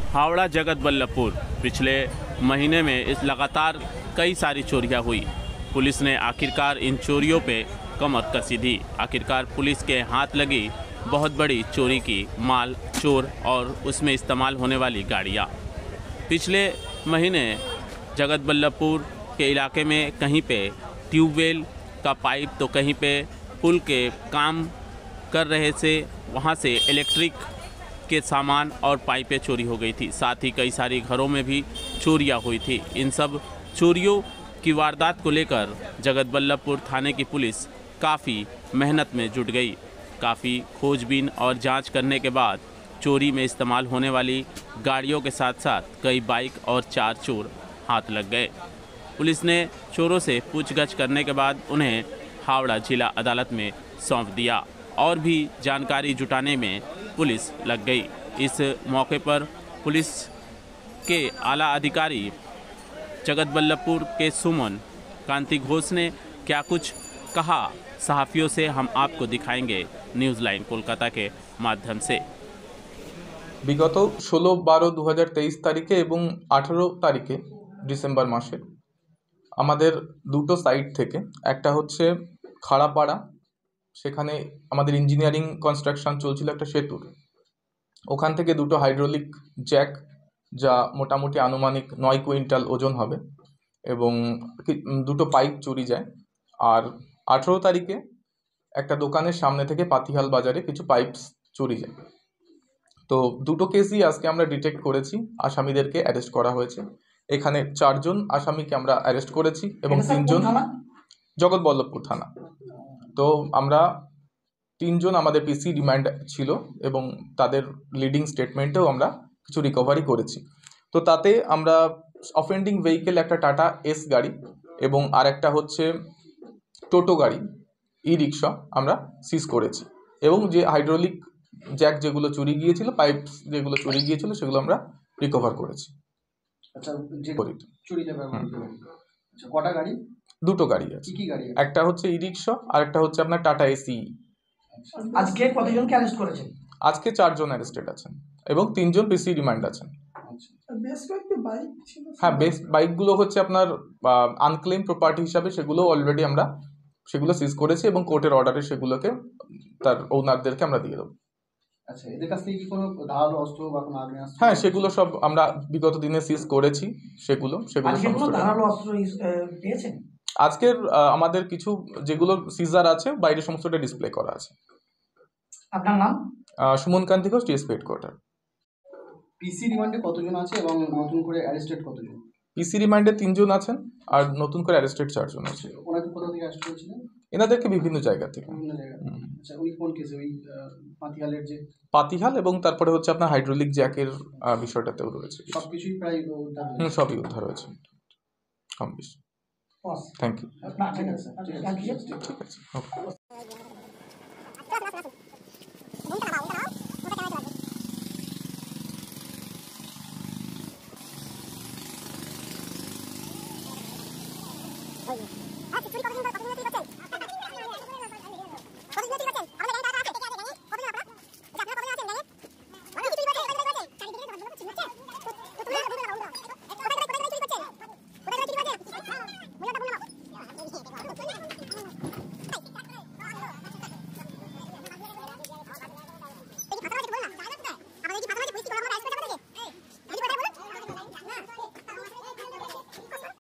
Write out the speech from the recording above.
हावड़ा जगत बल्लभपुर पिछले महीने में इस लगातार कई सारी चोरियां हुई। पुलिस ने आखिरकार इन चोरियों पे कमर कसी दी। आखिरकार पुलिस के हाथ लगी बहुत बड़ी चोरी की माल, चोर और उसमें इस्तेमाल होने वाली गाड़ियां। पिछले महीने जगत बल्लभपुर के इलाके में कहीं पे ट्यूबवेल का पाइप तो कहीं पे पुल के काम कर रहे थे, वहाँ से इलेक्ट्रिक के सामान और पाइपें चोरी हो गई थी। साथ ही कई सारी घरों में भी चोरियां हुई थी। इन सब चोरियों की वारदात को लेकर जगत बल्लभपुर थाने की पुलिस काफ़ी मेहनत में जुट गई। काफ़ी खोजबीन और जांच करने के बाद चोरी में इस्तेमाल होने वाली गाड़ियों के साथ साथ कई बाइक और 4 चोर हाथ लग गए। पुलिस ने चोरों से पूछगछ करने के बाद उन्हें हावड़ा जिला अदालत में सौंप दिया और भी जानकारी जुटाने में पुलिस लग गई। इस मौके पर पुलिस के आला अधिकारी जगत बल्लभपुर के सुमन कांति घोष ने क्या कुछ कहा सहाफ़ियों से, हम आपको दिखाएंगे न्यूज़ लाइन कोलकाता के माध्यम से। বিগত 16-12-2023 তারিখে এবং 18 তারিখে ডিসেম্বর মাসে আমাদের দুটো সাইট থেকে, একটা হচ্ছে খাড়াপাড়া, সেখানে আমাদের ইঞ্জিনিয়ারিং কনস্ট্রাকশন চলছিল একটা সেতুর, ওখান থেকে দুটো হাইড্রোলিক জ্যাক যা মোটামুটি আনুমানিক 9 কুইন্টাল ওজন হবে এবং দুটো পাইপ চুরি যায়। আর 18 তারিখে একটা দোকানের সামনে থেকে পাতিহাল বাজারে কিছু পাইপস চুরি যায়। তো দুটো কেসই আজকে আমরা ডিটেক্ট করেছি, আসামিদেরকে অ্যারেস্ট করা হয়েছে। এখানে 4 জন আসামিকে আমরা অ্যারেস্ট করেছি এবং 3 জন জগৎবল্লভপুর থানা। তো আমরা 3 জন আমাদের পিসি রিমান্ড ছিল এবং তাদের লিডিং স্টেটমেন্টেও আমরা কিছু রিকভারি করেছি। তো তাতে আমরা অফেন্ডিং ভেহিকেল একটা টাটা এস গাড়ি এবং আর একটা হচ্ছে টোটো গাড়ি, ই রিক্সা আমরা সিজ করেছি এবং যে হাইড্রোলিক জ্যাক যেগুলো চুরি গিয়েছিল, পাইপ যেগুলো চুরি গিয়েছিল, সেগুলো আমরা রিকভার করেছি। আচ্ছা, যে চুরি যাবে আচ্ছা, কটা গাড়ি? দুটো গাড়ি আছে। কি গাড়ি? একটা হচ্ছে ই রিক্সা আর একটা হচ্ছে আপনার টাটা এসি। আজকে কতজনকে অ্যারেস্ট করেছেন? আজকে 4 জন অ্যারেস্টেড আছেন এবং 3 জন পিসি রিমান্ড আছেন। বেশ কয়েকটি বাইক ছিল। হ্যাঁ, বাইকগুলো হচ্ছে আপনার আনক্লেম প্রপার্টি হিসাবে, সেগুলো অলরেডি আমরা সেগুলো সিজ করেছি এবং কোর্টের অর্ডারে সেগুলোকে তার ওনারদেরকে আমরা দিয়ে দেবো। আচ্ছা, এদের কাছ থেকে কি কোনো ধারালো অস্ত্র বা কোনো আগ্নেয়াস্ত্র? হ্যাঁ, সেগুলো সব আমরা বিগত দিনে সিজ করেছি। সেগুলো আজকে কোনো ধারালো অস্ত্র পেয়েছেন? আজকের আমাদের কিছু যেগুলো সিজার আছে বাইরে সমস্তটা ডিসপ্লে করা আছে। আপনার নাম? সুমন কান্তি ঘোষ, ডিএসপি হেডকোয়ার্টার। পিসি রিমান্ডে কতজন আছে এবং নতুন করে অ্যারেস্টেড কতজন? পিসি রিমান্ডে 3 জন আছেন আর নতুন করে অ্যারেস্টেড 4 জন আছে। ওনাকে কোথা থেকে অ্যারেস্ট করেছিলেন? এনাদেরকে বিভিন্ন জায়গা থেকে। আচ্ছা, ওই কোন কেসে? ওই পাতিহালের যে পাতিহাল এবং তারপরে হচ্ছে আপনার হাইড্রোলিক জ্যাকের বিষয়টাতেও রয়েছে। সবকিছুই প্রায় উদ্ধার হয়েছে। সবই উদ্ধার হয়েছে কম বেশি। Thank you. ঠিক আছে, ঠিক আছে, ওকে।